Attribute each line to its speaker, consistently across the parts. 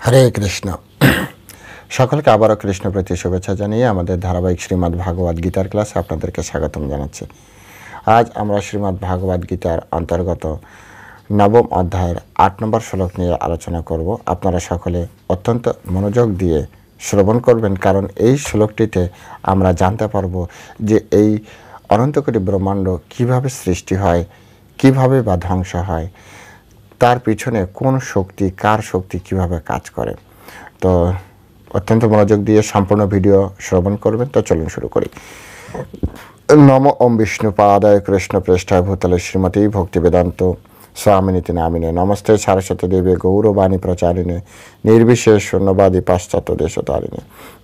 Speaker 1: হরে কৃষ্ণ। সকলকে আবারও কৃষ্ণ প্রতি শুভেচ্ছা জানিয়ে আমাদের ধারাবাহিক শ্রীমদ্ ভাগবত গীতার ক্লাসে আপনাদেরকে স্বাগতম জানাচ্ছি। আজ আমরা শ্রীমদ্ ভাগবত গীতার অন্তর্গত নবম অধ্যায়ের ৮ নম্বর শ্লোক নিয়ে আলোচনা করব। আপনারা সকলে অত্যন্ত মনোযোগ দিয়ে শ্রবণ করবেন, কারণ এই শ্লোকটিতে আমরা জানতে পারব যে এই অনন্তকোটি ব্রহ্মাণ্ড কিভাবে সৃষ্টি হয়, কিভাবে বা ধ্বংস হয়, তার পিছনে কোন শক্তি, কার শক্তি কিভাবে কাজ করে। তো অত্যন্ত মনোযোগ দিয়ে সম্পূর্ণ ভিডিও শ্রবণ করবেন। তো চলুন শুরু করি। নমো ওম বিষ্ণুপাদায় কৃষ্ণ পৃষ্ঠায় ভূতলে শ্রীমতী ভক্তি বেদান্ত স্বামিনীতি নামিনে নমস্তে সারস্বতী দেবী গৌরবাণী প্রচারিণে নির্বিশেষ শূন্যবাদী পাশ্চাত্য দেশতারিণে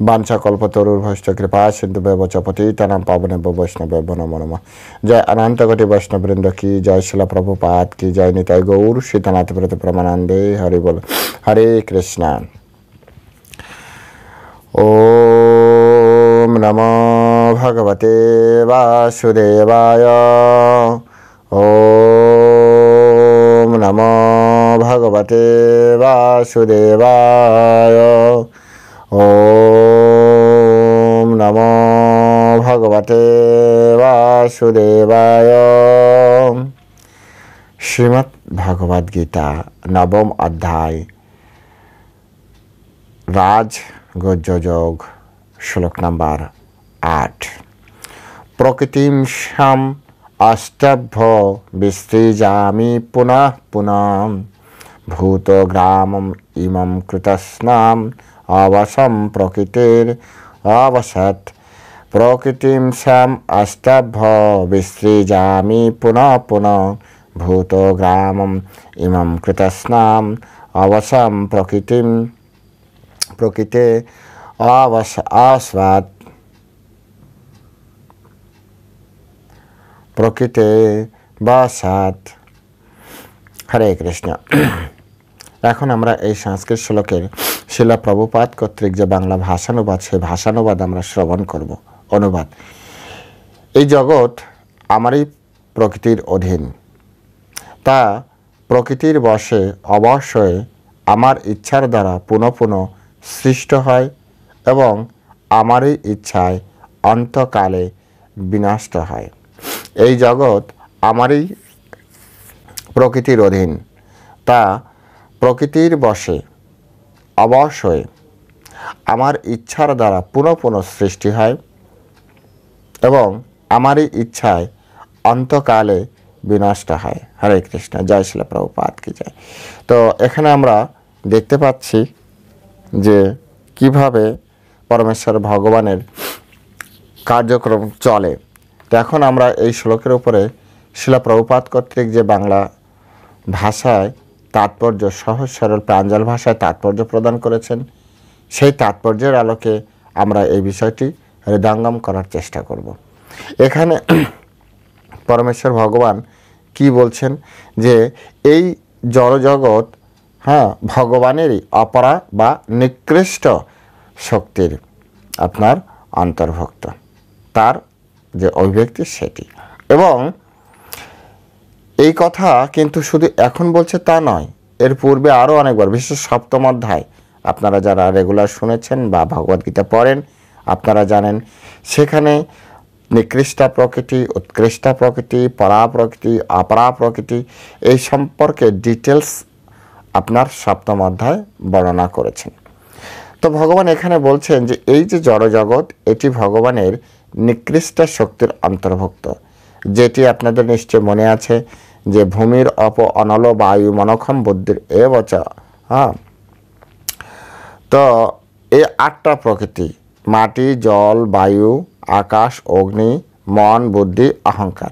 Speaker 1: বাঞ্ছা কল্পতরুর্ভশ্চ কৃপা সিন্ধু ব্যবচ পতিতানাং পাবনেভ্য বৈষ্ণবেভ্যো নমো নমঃ। জয় অনন্তকোটি বৈষ্ণববৃন্দ কি জয়, শিলা প্রভুপাদ কি জয়, নিতাই গৌর সীতানাথ প্রতি প্রমানন্দে হরি বল। হরে কৃষ্ণ। ওম নমো ভগবতে বাসুদেবায়। ওম নমো ভগবতে বাসুদেবায়। ওম নমো ভগবতে বাসুদেবায়। শ্রীমদ্ ভাগবত গীতা নবম অধ্যায় রাজগজ্যযোগ শ্লোক নম্বর ৮। প্রকৃতিম শ্যাম অষ্টভ্য বিসৃজামি পুনঃ পুনঃ ভূতগ্রামম ইমম কৃতস্নাম অবসম প্রকৃতির অবসৎ। প্রকৃতিম শ্যাম অষ্টভ্য বিসৃজামি পুনঃ পুনঃ ভূতগ্রামম ইমম কৃতস্নাম অবসম প্রকৃতিম প্রকৃতে অবসাৎ। প্রকৃতে বাসাত। হরে কৃষ্ণ। এখন আমরা এই সংস্কৃত শ্লোকের শিলা প্রভুপাদ কর্তৃক যে বাংলা ভাষানুবাদ, সেই ভাষানুবাদ আমরা শ্রবণ করব। অনুবাদ: এই জগৎ আমারই প্রকৃতির অধীন, তা প্রকৃতির বশে অবশ্যই আমার ইচ্ছার দ্বারা পুনঃ পুনঃ সৃষ্ট হয় এবং আমারই ইচ্ছায় অন্তকালে বিনষ্ট হয়। এই জগৎ আমারই প্রকৃতির অধীন, তা প্রকৃতির বশে অবশ্যই আমার ইচ্ছার দ্বারা পুনঃ পুনঃ সৃষ্টি হয় এবং আমারই ইচ্ছায় অন্তকালে বিনষ্ট হয়। হরে কৃষ্ণ। জয় শিলা প্রভুপাদ কি জয়। তো এখানে আমরা দেখতে পাচ্ছি যে কিভাবে পরমেশ্বর ভগবানের কার্যক্রম চলে। তো এখন আমরা এই শ্লোকের উপরে শিলা প্রভুপাদ কর্তৃক যে বাংলা ভাষায় তাৎপর্য, সহজ সরল প্রাঞ্জল ভাষায় তাৎপর্য প্রদান করেছেন, সেই তাৎপর্যের আলোকে আমরা এই বিষয়টি হৃদয়ঙ্গম করার চেষ্টা করব। এখানে পরমেশ্বর ভগবান কি বলছেন যে এই জড়জগৎ ভগবানেরই অপরা বা নিকৃষ্ট শক্তির আপনার অন্তর্ভুক্ত, তার যে অভিব্যক্তি সেটি। এবং এই কথা কিন্তু শুধু এখন বলছে তা নয়, এর পূর্বে আরও অনেকবার, বিশেষ সপ্তম অধ্যায় আপনারা যারা রেগুলার শুনেছেন বা ভগবদ্গীতা পড়েন আপনারা জানেন, সেখানে নিকৃষ্টা প্রকৃতি, উৎকৃষ্টা প্রকৃতি, পরা প্রকৃতি, অপরা প্রকৃতি এই সম্পর্কে ডিটেলস আপনার সপ্তম অধ্যায় বর্ণনা করেছেন। তো ভগবান এখানে বলছেন যে এই যে জড়জগৎ, এটি ভগবানের নিকৃষ্ট শক্তির অন্তর্ভুক্ত, যেটি আপনাদের নিশ্চয় মনে আছে যে ভূমির অপ অনল বায়ু মনক্ষম বুদ্ধির এবচ। তো এই 8টা প্রকৃতি, মাটি, জল, বায়ু, আকাশ, অগ্নি, মন, বুদ্ধি, অহংকার,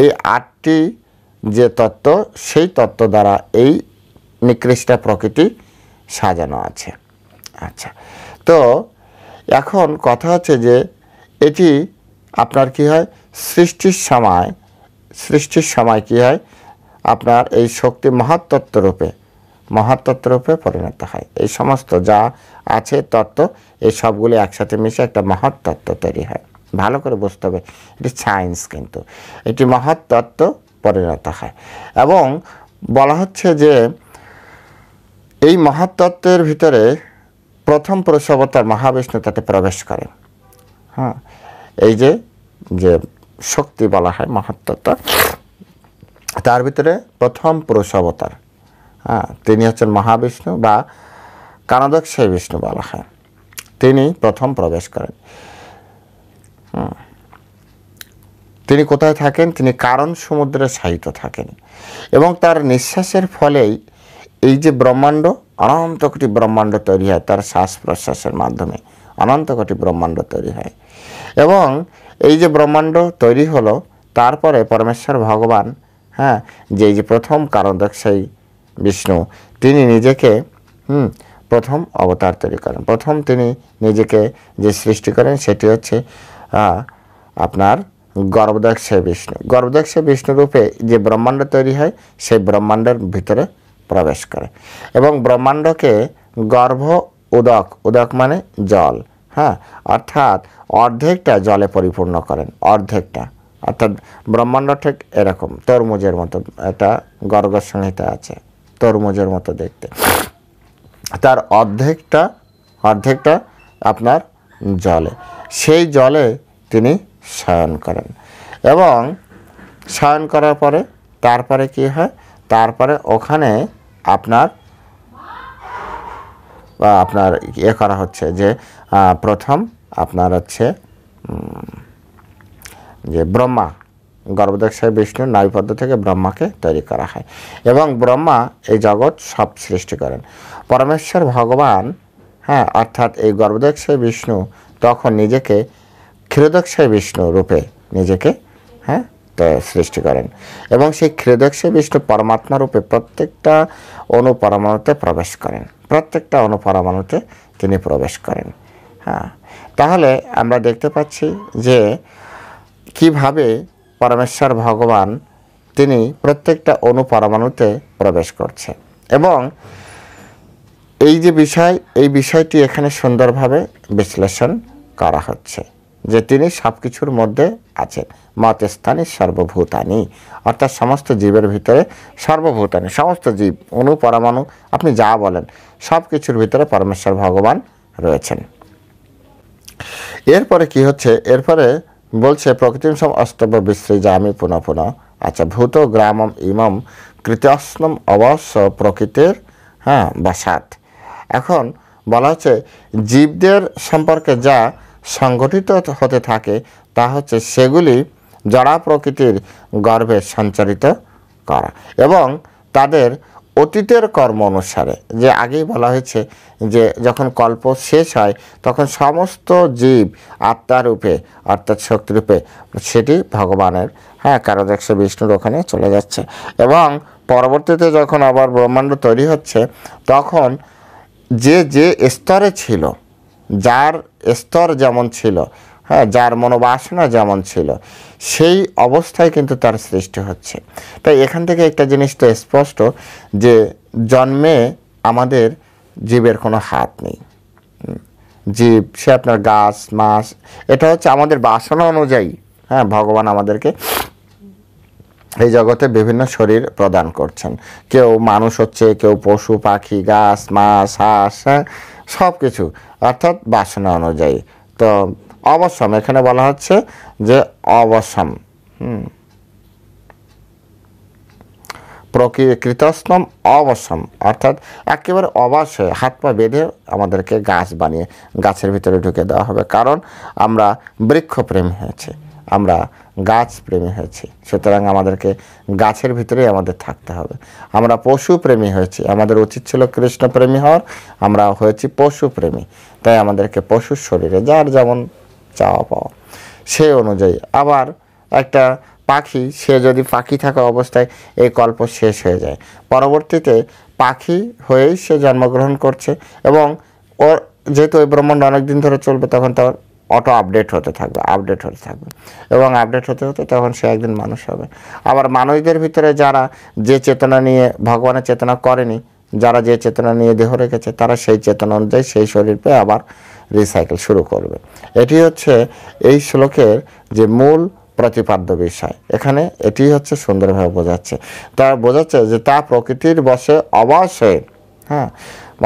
Speaker 1: এই 8টি যে তত্ত্ব, সেই তত্ত্ব দ্বারা এই নিকৃষ্ট প্রকৃতি সাজানো আছে। আচ্ছা, তো এখন কথা হচ্ছে যে এটি আপনার কি হয়, সৃষ্টির সময় কি হয়, আপনার এই শক্তি মহত্তত্ত্বরূপে পরিণত হয়। এই সমস্ত যা আছে তত্ত্ব, এই সবগুলি একসাথে মিশে একটা মহত্তত্ত্ব তৈরি হয়। ভালো করে বুঝতে হবে, এটি সায়েন্স, কিন্তু এটি মহত্তত্ত্ব পরিণত হয়। এবং বলা হচ্ছে যে এই মহাতত্ত্বের ভিতরে প্রথম পুরুষ অবতার মহাবিষ্ণু তাতে প্রবেশ করেন। হ্যাঁ, এই যে যে শক্তি বলা হয় মহাতত্ত্ব, তার ভিতরে প্রথম পুরুষ অবতার, হ্যাঁ, তিনি হচ্ছেন মহাবিষ্ণু বা কানদক্ষেয় বিষ্ণু বলা হয়। তিনি প্রথম প্রবেশ করেন। তিনি কোথায় থাকেন? তিনি কারণ সমুদ্রে শায়িত থাকেন এবং তার নিঃশ্বাসের ফলেই এই যে ব্রহ্মাণ্ড, অনন্ত কোটি ব্রহ্মাণ্ড তৈরি হয়। তার শ্বাস প্রশ্বাসের মাধ্যমে অনন্ত কোটি ব্রহ্মাণ্ড তৈরি হয় এবং এই যে ব্রহ্মাণ্ড তৈরি হলো, তারপরে পরমেশ্বর ভগবান, হ্যাঁ, যে এই যে প্রথম কারণদক্ষেয় বিষ্ণু, তিনি নিজেকে প্রথম অবতার তৈরি করেন। প্রথম তিনি নিজেকে যে সৃষ্টি করেন সেটি হচ্ছে আপনার গর্ভদক্ষেয় বিষ্ণু। গর্ভদক্ষেয় বিষ্ণু রূপে যে ব্রহ্মাণ্ড তৈরি হয়, সেই ব্রহ্মাণ্ডের ভিতরে প্রবেশ করে এবং ব্রহ্মাণ্ডকে গর্ভ উদক, উদক মানে জল, হ্যাঁ, অর্থাৎ অর্ধেকটা জলে পরিপূর্ণ করেন, অর্ধেকটা। অর্থাৎ ব্রহ্মাণ্ড ঠিক এরকম তরমুজের মতো, এটা গর্গ সংহিতা আছে, তরমুজের মতো দেখতে। তার অর্ধেকটা আপনার জলে, সেই জলে তিনি শয়ন করেন এবং শয়ন করার পরে তারপরে কি হয়? তারপরে ওখানে আপনার ইয়ে করা হচ্ছে যে প্রথম আপনার হচ্ছে যে ব্রহ্মা, গর্ভদক্ষেয় বিষ্ণুর নাভিপদ্ম থেকে ব্রহ্মাকে তৈরি করা হয় এবং ব্রহ্মা এই জগৎ সব সৃষ্টি করেন। পরমেশ্বর ভগবান, হ্যাঁ, অর্থাৎ এই গর্ভদক্ষেয় বিষ্ণু তখন নিজেকে ক্ষীরদক্ষেয় বিষ্ণু রূপে নিজেকে, হ্যাঁ, সৃষ্টি করেন এবং সেই ক্ষীরদক্ষেয় বিষ্ণু পরমাত্মা রূপে প্রত্যেকটা অণুপরমাণুতে প্রবেশ করেন, প্রত্যেকটা অণুপরমাণুতে তিনি প্রবেশ করেন। হ্যাঁ, তাহলে আমরা দেখতে পাচ্ছি যে কিভাবে পরমেশ্বর ভগবান তিনি প্রত্যেকটা অণুপরমাণুতে প্রবেশ করছে এবং এই যে বিষয়, এই বিষয়টি এখানে সুন্দরভাবে বিশ্লেষণ করা হচ্ছে যে তিনি সব কিছুর মধ্যে আছেন। মতস্থানে সর্বভূতানি, অর্থাৎ সমস্ত জীবের ভিতরে, সর্বভূতানি সমস্ত জীব, অণু পরমাণু, আপনি যা বলেন সব কিছুর ভিতরে পরমেশ্বর ভগবান রয়েছেন। এরপরে কি হচ্ছে? এরপরে বলছে প্রকৃতিম সম অস্তব্য বিশ্রীজামি পুনঃ পুনঃ। আচ্ছা, ভূত গ্রামম ইমম কৃতস্নম অবশ্য প্রকৃতির, হ্যাঁ, বসাত। এখন বলা হচ্ছে জীবদের সম্পর্কে যা সংগঠিত হতে থাকে তা হচ্ছে সেগুলি জড়া প্রকৃতির গর্ভে সঞ্চারিত করা এবং তাদের অতীতের কর্ম অনুসারে, যে আগেই বলা হয়েছে যে যখন কল্প শেষ হয় তখন সমস্ত জীব আত্মারূপে অর্থাৎ শক্তিরূপে সেটি ভগবানের, হ্যাঁ, কারণদক্ষেয় বিষ্ণুর ওখানে চলে যাচ্ছে এবং পরবর্তীতে যখন আবার ব্রহ্মাণ্ড তৈরি হচ্ছে তখন যে যে স্তরে ছিল, যার স্তর যেমন ছিল, হ্যাঁ, যার মনোবাসনা যেমন ছিল, সেই অবস্থায় কিন্তু তার সৃষ্টি হচ্ছে। তাই এখান থেকে একটা জিনিস তো স্পষ্ট যে জন্মে আমাদের জীবের কোনো হাত নেই। জীব সে আপনার গাছ, মাছ, এটা হচ্ছে আমাদের বাসনা অনুযায়ী, হ্যাঁ, ভগবান আমাদেরকে এই জগতে বিভিন্ন শরীর প্রদান করছেন। কেউ মানুষ হচ্ছে, কেউ পশু পাখি, গাছ, মাছ, হাঁস, হ্যাঁ, সব কিছু অর্থাৎ বাসনা অনুযায়ী। তো অবশ্যম এখানে বলা হচ্ছে যে অবশ্যম, প্রকৃতস্নম অবশ্যম, অর্থাৎ একেবারে অবশ্যই হাত পা বেঁধে আমাদেরকে গাছ বানিয়ে গাছের ভিতরে ঢুকে দেওয়া হবে, কারণ আমরা বৃক্ষপ্রেমী হয়েছি, আমরা গাছ প্রেমী হয়েছি, সুতরাং আমাদেরকে গাছের ভিতরেই আমাদের থাকতে হবে। আমরা পশু প্রেমী হয়েছি, আমাদের উচিত ছিল কৃষ্ণ প্রেমী হওয়ার, আমরা হয়েছি পশু প্রেমী, তাই আমাদেরকে পশুর শরীরে যার যেমন চাওয়া পাওয়া সেই অনুযায়ী। আবার একটা পাখি, সে যদি পাখি থাকা অবস্থায় এই কল্প শেষ হয়ে যায়, পরবর্তীতে পাখি হয়েই সে জন্মগ্রহণ করছে এবং ওর যেহেতু ওই ব্রহ্মাণ্ড অনেকদিন ধরে চলবে তখন তার অটো আপডেট হতে থাকবে এবং আপডেট হতে হতে তখন সে একদিন মানুষ হবে। আবার মানুষদের ভিতরে যারা যে চেতনা নিয়ে ভগবানের চেতনা করেনি, যারা যে চেতনা নিয়ে দেহ রেখেছে, তারা সেই চেতনা অনুযায়ী সেই শরীর পেয়ে আবার রিসাইকেল শুরু করবে। এটি হচ্ছে এই শ্লোকের যে মূল প্রতিপাদ্য বিষয়। এখানে এটি হচ্ছে সুন্দরভাবে বোঝাচ্ছে, তা বোঝাচ্ছে যে তা প্রকৃতির বশে অবশ্যই, হ্যাঁ,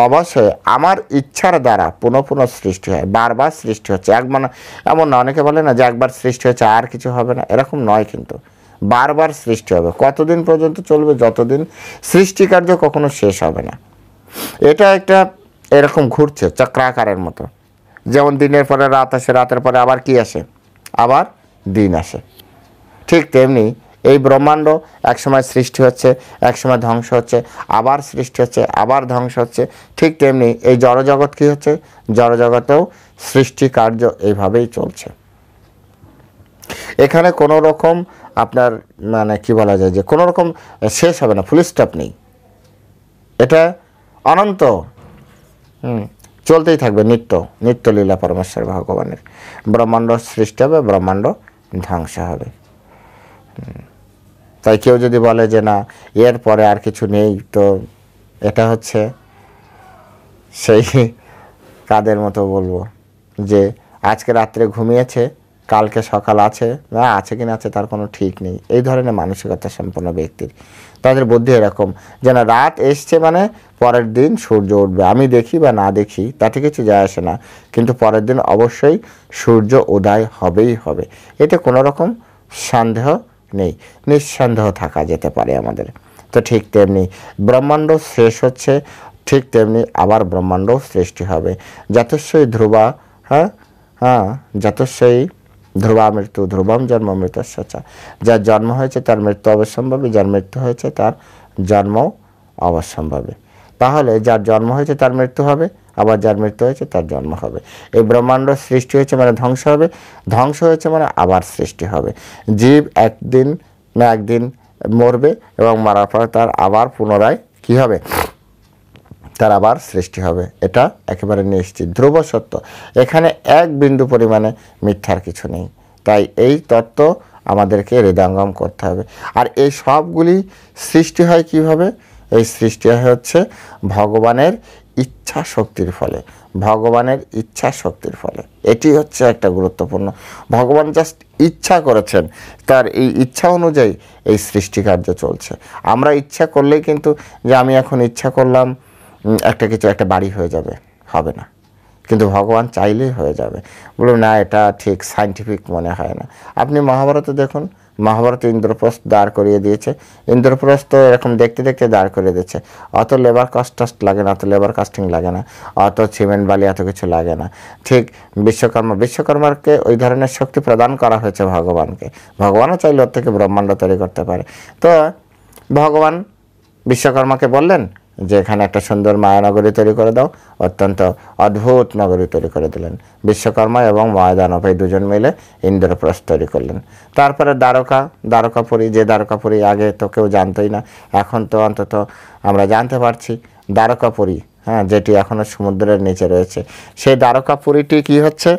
Speaker 1: অবশ্যই আমার ইচ্ছার দ্বারা পুনঃ পুনঃ সৃষ্টি হয়, বারবার সৃষ্টি হচ্ছে। এমন না, অনেকে বলে না যে একবার সৃষ্টি হচ্ছে আর কিছু হবে না, এরকম নয়, কিন্তু বারবার সৃষ্টি হবে। কতদিন পর্যন্ত চলবে? যতদিন সৃষ্টিকার্য কখনো শেষ হবে না। এটা একটা এরকম ঘুরছে চক্রাকারের মতো। যেমন দিনের পরে রাত আসে, রাতের পরে আবার কি আসে? আবার দিন আসে। ঠিক তেমনি এই ব্রহ্মাণ্ড একসময় সৃষ্টি হচ্ছে, একসময় ধ্বংস হচ্ছে, আবার সৃষ্টি হচ্ছে, আবার ধ্বংস হচ্ছে। ঠিক তেমনি এই জড়জগৎ কী হচ্ছে? জড়জগতেও সৃষ্টি কার্য এইভাবেই চলছে। এখানে কোনো রকম আপনার মানে কি বলা যায় যে কোনো রকম শেষ হবে না, ফুল স্টপ নেই, এটা অনন্ত চলতেই থাকবে। নিত্য লীলা পরমেশ্বর ভগবানের। ব্রহ্মাণ্ড সৃষ্টি হবে, ব্রহ্মাণ্ড ধ্বংস হবে। তাই কেউ যদি বলে যে না এর পরে আর কিছু নেই, তো এটা হচ্ছে সেই কাদের মতো বলবো যে আজকে রাত্রে ঘুমিয়েছে, কালকে সকাল আছে, না আছে কি না আছে তার কোনো ঠিক নেই। এই ধরনের মানসিকতা সম্পন্ন ব্যক্তির, তাদের বুদ্ধি এরকম যে না রাত এসছে মানে পরের দিন সূর্য উঠবে, আমি দেখি বা না দেখি তাতে কিছু যায় আসে না, কিন্তু পরের দিন অবশ্যই সূর্য উদয় হবেই হবে। এতে কোনো রকম সন্দেহ নেই, নিঃসন্দেহ থাকা যেতে পারে আমাদের। তো ঠিক তেমনি ব্রহ্মাণ্ড শেষ হচ্ছে, ঠিক তেমনি আবার ব্রহ্মাণ্ড সৃষ্টি হবে। যতস্যই ধ্রুবা, যতস্যই ধ্রুবা মৃত্যু, ধ্রুবম জন্ম মৃতস্য চ। যার জন্ম হয়েছে তার মৃত্যু অবশ্যম্ভাবী, যার মৃত্যু হয়েছে তার জন্ম অবশ্যম্ভাবী। তাহলে যার জন্ম হয়েছে তার মৃত্যু হবে, আবার যার মৃত্যু হয়েছে তার জন্ম হবে। এই ব্রহ্মাণ্ড সৃষ্টি হয়েছে মানে ধ্বংস হবে, ধ্বংস হয়েছে মানে আবার সৃষ্টি হবে। জীব একদিন না একদিন মরবে এবং মারার পরে তার আবার পুনরায় কি হবে? তার আবার সৃষ্টি হবে। এটা একেবারে নিশ্চিত, ধ্রুব সত্য। এখানে এক বিন্দু পরিমাণে মিথ্যার কিছু নেই। তাই এই তত্ত্ব আমাদেরকে হৃদয়ঙ্গম করতে হবে। আর এই সবগুলি সৃষ্টি হয় কিভাবে? এই সৃষ্টি হচ্ছে ভগবানের ইচ্ছা শক্তির ফলে, ভগবানের ইচ্ছা শক্তির ফলে। এটি হচ্ছে একটা গুরুত্বপূর্ণ। ভগবান জাস্ট ইচ্ছা করেছেন, তার এই ইচ্ছা অনুযায়ী এই সৃষ্টিকার্য চলছে। আমরা ইচ্ছা করলেই কিন্তু যে আমি এখন ইচ্ছা করলাম একটা বাড়ি হয়ে যাবে, হবে না। কিন্তু ভগবান চাইলেই হয়ে যাবে। বলুন না এটা ঠিক সায়েন্টিফিক মনে হয় না। আপনি মহাভারতে দেখুন, মহাভারতে ইন্দ্রপ্রস্থ দাঁড় করিয়ে দিয়েছে, ইন্দ্রপ্রস্থ এরকম দেখতে দেখতে দাঁড় করিয়ে দিচ্ছে। অত লেবার কস্ট লাগে না, অত লেবার কাস্টিং লাগে না, অত সিমেন্ট বালি এত কিছু লাগে না। ঠিক বিশ্বকর্মাকে ওই ধরনের শক্তি প্রদান করা হয়েছে ভগবানকে। ভগবানও চাইলে ওর থেকে ব্রহ্মাণ্ড তৈরি করতে পারে। তো ভগবান বিশ্বকর্মাকে বললেন যে এখানে একটা সুন্দর মায়ানগরী তৈরি করে দাও, অত্যন্ত অদ্ভুত নগরী তৈরি করে দিলেন। বিশ্বকর্মা এবং ময়দানব এই দুজন মিলে ইন্দ্রপ্রস্থ তৈরি করলেন। তারপরে দ্বারকাপুরী, যে দ্বারকাপুরী আগে তো কেউ জানতোই না, এখন তো অন্তত আমরা জানতে পারছি। দ্বারকাপুরী, যেটি এখনও সমুদ্রের নিচে রয়েছে, সেই দ্বারকাপুরীটি কি হচ্ছে?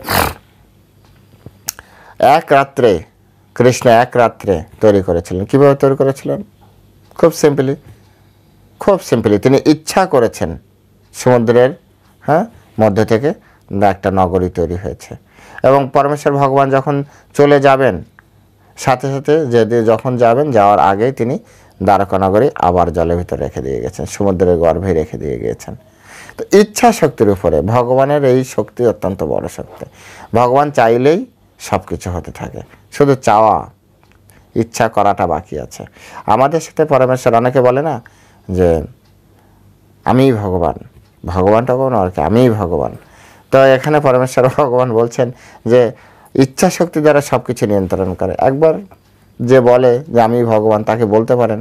Speaker 1: কৃষ্ণ এক রাত্রে তৈরি করেছিলেন। কীভাবে তৈরি করেছিলেন? খুব সিম্পলি তিনি ইচ্ছা করেছেন, সমুদ্রের মধ্যে থেকে একটা নগরী তৈরি হয়েছে। এবং পরমেশ্বর ভগবান যখন চলে যাবেন, সাথে সাথে যখন যাবেন, যাওয়ার আগেই তিনি দ্বারকা নগরী আবার জলের ভিতরে রেখে দিয়ে গেছেন, সমুদ্রের গর্ভে রেখে দিয়ে গিয়েছেন। তো ইচ্ছা শক্তির উপরে ভগবানের এই শক্তি অত্যন্ত বড় শক্তি। ভগবান চাইলেই সব কিছু হতে থাকে, শুধু চাওয়া, ইচ্ছা করাটা বাকি আছে। আমাদের সাথে পরমেশ্বর অনেকে বলে না যে আমি ভগবানটা কোনো আর কি, আমি ভগবান। তো এখানে পরমেশ্বর ভগবান বলছেন যে ইচ্ছা শক্তি দ্বারা সব কিছু নিয়ন্ত্রণ করে। একবার যে বলে যে আমি ভগবান, তাকে বলতে পারেন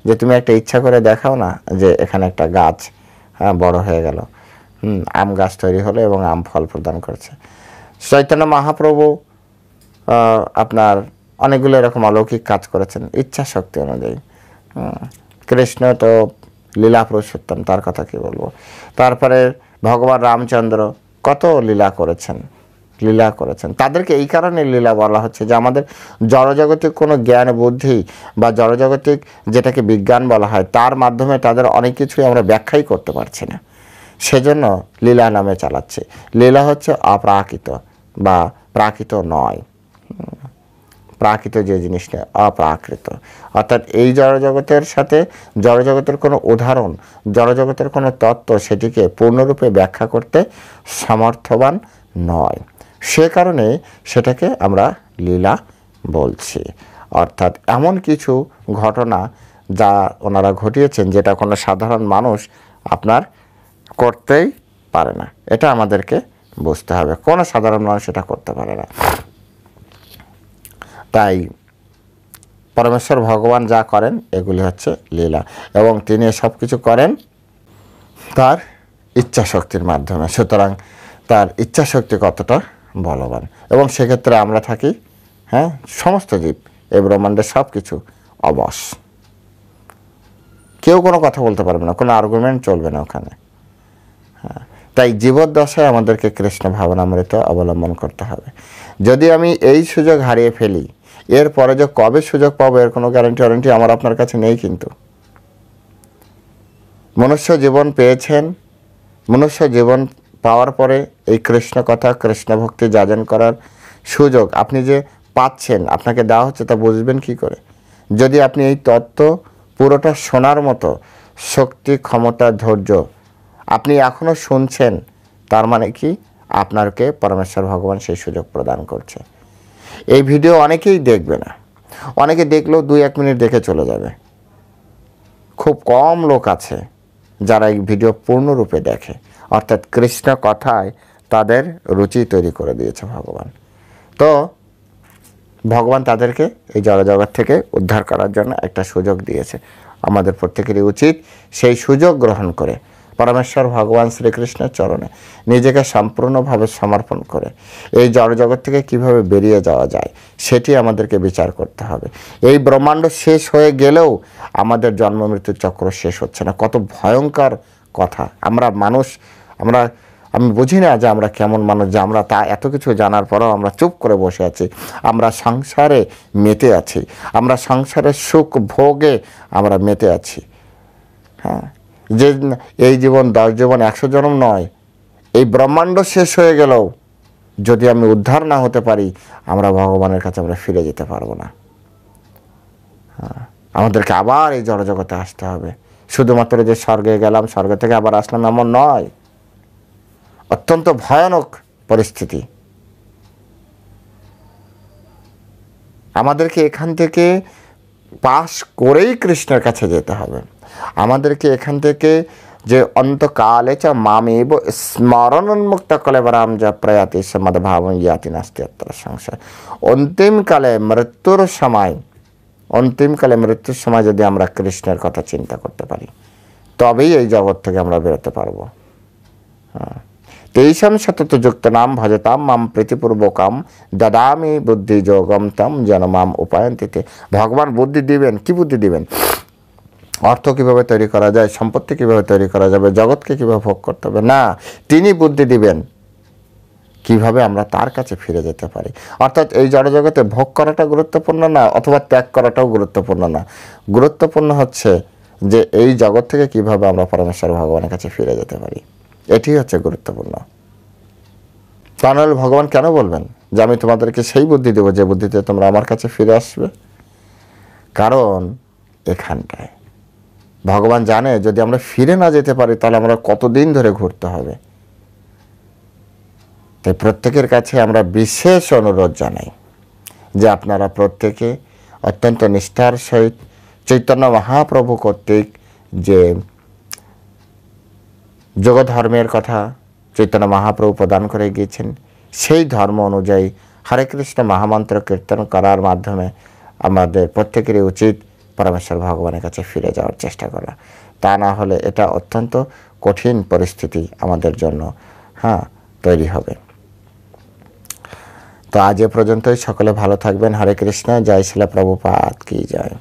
Speaker 1: যে তুমি একটা ইচ্ছা করে দেখাও না যে এখানে একটা গাছ বড় হয়ে গেল, আম গাছ তৈরি হলো এবং আম ফল প্রদান করছে। চৈতন্য মহাপ্রভু আপনার অনেকগুলো এরকম অলৌকিক কাজ করেছেন ইচ্ছা শক্তি অনুযায়ী। কৃষ্ণ তো লীলা পুরুষোত্তম, তার কথা কি বলবো। তারপরে ভগবান রামচন্দ্র কত লীলা করেছেন। তাদেরকে এই কারণে লীলা বলা হচ্ছে যে আমাদের জড়জাগতিক কোনো জ্ঞান বুদ্ধি বা জড়জাগতিক যেটাকে বিজ্ঞান বলা হয়, তার মাধ্যমে তাদের অনেক কিছুই আমরা ব্যাখ্যাই করতে পারছি না, সেজন্য লীলা নামে চালাচ্ছে। লীলা হচ্ছে অপ্রাকৃত বা প্রাকৃত নয়। প্রাকৃত যে জিনিসটা অপ্রাকৃত, অর্থাৎ এই জড়জগতের সাথে জড়জগতের কোনো উদাহরণ, জড়জগতের কোনো তত্ত্ব সেটিকে পূর্ণরূপে ব্যাখ্যা করতে সামর্থ্যবান নয়। সে কারণে সেটাকে আমরা লীলা বলছি। অর্থাৎ এমন কিছু ঘটনা যা ওনারা ঘটিয়েছেন যেটা কোনো সাধারণ মানুষ আপনার করতেই পারে না, এটা আমাদেরকে বুঝতে হবে। কোনো সাধারণ মানুষ এটা করতে পারে না। তাই পরমেশ্বর ভগবান যা করেন এগুলি হচ্ছে লীলা, এবং তিনি সব কিছু করেন তার ইচ্ছা শক্তির মাধ্যমে। সুতরাং তার ইচ্ছা শক্তি কতটা বলবান, এবং সেক্ষেত্রে আমরা থাকি, হ্যাঁ, সমস্ত জীব এই ব্রহ্মাণ্ডের সব কিছু অবশ, কেউ কোনো কথা বলতে পারবে না, কোনো আর্গুমেন্ট চলবে না ওখানে। হ্যাঁ, তাই জীবদ্দশায় আমাদেরকে কৃষ্ণ ভাবনামৃত অবলম্বন করতে হবে। যদি আমি এই সুযোগ হারিয়ে ফেলি, এরপরে যে কবে সুযোগ পাবো এর কোনো গ্যারান্টি আমার আপনার কাছে নেই। কিন্তু মনুষ্য জীবন পেয়েছেন, মনুষ্য জীবন পাওয়ার পরে এই কৃষ্ণ কথা, কৃষ্ণ ভক্তি যাজন করার সুযোগ আপনি যে পাচ্ছেন, আপনাকে দেওয়া হচ্ছে, তা বুঝবেন কি করে? যদি আপনি এই তত্ত্ব পুরোটা শোনার মতো শক্তি, ক্ষমতা, ধৈর্য আপনি এখনও শুনছেন, তার মানে কি আপনাকে পরমেশ্বর ভগবান সেই সুযোগ প্রদান করছে। এই ভিডিও অনেকেই দেখবে না, অনেকে দেখলেও 2-1 মিনিট দেখে চলে যাবে। খুব কম লোক আছে যারা এই ভিডিও পূর্ণরূপে দেখে, অর্থাৎ কৃষ্ণ কথায় তাদের রুচি তৈরি করে দিয়েছে ভগবান। তো ভগবান তাদেরকে এই জড়জগৎ থেকে উদ্ধার করার জন্য একটা সুযোগ দিয়েছে। আমাদের প্রত্যেকেরই উচিত সেই সুযোগ গ্রহণ করে পরমেশ্বর ভগবান শ্রীকৃষ্ণের চরণে নিজেকে সম্পূর্ণভাবে সমর্পণ করে এই জড়জগৎ থেকে কিভাবে বেরিয়ে যাওয়া যায় সেটি আমাদেরকে বিচার করতে হবে। এই ব্রহ্মাণ্ড শেষ হয়ে গেলেও আমাদের জন্ম মৃত্যুর চক্র শেষ হচ্ছে না। কত ভয়ঙ্কর কথা! আমরা মানুষ, আমি বুঝি না যে আমরা কেমন মানুষ, যে আমরা তা এত কিছু জানার পরেও আমরা চুপ করে বসে আছি। আমরা সংসারে মেতে আছি, আমরা সংসারের সুখ ভোগে আমরা মেতে আছি। হ্যাঁ, যে এই জীবন 10 জীবন 100 জন্ম নয়, এই ব্রহ্মাণ্ড শেষ হয়ে গেলেও যদি আমি উদ্ধার না হতে পারি, আমরা ভগবানের কাছে আমরা ফিরে যেতে পারবো না। আমাদেরকে আবার এই জড়জগতে আসতে হবে। শুধুমাত্র যে স্বর্গে গেলাম, স্বর্গ থেকে আবার আসলাম এমন নয়। অত্যন্ত ভয়ানক পরিস্থিতি। আমাদেরকে এখান থেকে পাশ করেই কৃষ্ণের কাছে যেতে হবে। আমাদেরকে এখান থেকে যে অন্তকালে চ মামেব স্মরণোন্মুক্ত কলেবরাম যা প্রয়াতি মদভাবং ইয়াতি নাস্তি অত্র সংশয়। অন্তিমকালে মৃত্যুর সময় যদি আমরা কৃষ্ণের কথা চিন্তা করতে পারি, তবেই এই জগৎ থেকে আমরা বেরোতে পারবো। তেইশম শতত যুক্ত নাম ভজতাম মাম প্রীতিপূর্বকাম দদামি বুদ্ধি যোগম তম যেন মাম উপায়ন্তিতে। ভগবান বুদ্ধি দিবেন। কি বুদ্ধি দিবেন? অর্থ কিভাবে তৈরি করা যায়, সম্পত্তি কিভাবে তৈরি করা যাবে, জগৎকে কিভাবে ভোগ করতে হবে না, তিনি বুদ্ধি দিবেন কিভাবে আমরা তার কাছে ফিরে যেতে পারি। অর্থাৎ এই জড়জগতে ভোগ করাটা গুরুত্বপূর্ণ না, অথবা ত্যাগ করাটাও গুরুত্বপূর্ণ না। গুরুত্বপূর্ণ হচ্ছে যে এই জগৎ থেকে কিভাবে আমরা পরমেশ্বর ভগবানের কাছে ফিরে যেতে পারি, এটি হচ্ছে গুরুত্বপূর্ণ। তাহলে ভগবান কেন বলবেন যে আমি তোমাদেরকে সেই বুদ্ধি দেবো যে বুদ্ধিতে তোমরা আমার কাছে ফিরে আসবে? কারণ এখানটায় ভগবান জানে যদি আমরা ফিরে না যেতে পারি তাহলে আমরা কতদিন ধরে ঘুরতে হবে। তাই প্রত্যেকের কাছে আমরা বিশেষ অনুরোধ জানাই যে আপনারা প্রত্যেকে অত্যন্ত নিষ্ঠার সহিত চৈতন্য মহাপ্রভু কর্তৃক যে যোগ ধর্মের কথা চৈতন্য মহাপ্রভু প্রদান করে গিয়েছেন, সেই ধর্ম অনুযায়ী হরে কৃষ্ণ মহামন্ত্র কীর্তন করার মাধ্যমে আমাদের প্রত্যেকেরই উচিত পরমেশ্বর ভগবানের কাছে ফিরে যাওয়ার চেষ্টা করা। তা না হলে এটা অত্যন্ত কঠিন পরিস্থিতি আমাদের জন্য তৈরি হবে। তো আজ এ পর্যন্তই। সকলে ভালো থাকবেন। হরে কৃষ্ণ। জয় শ্রীল প্রভুপাদ কি জয়।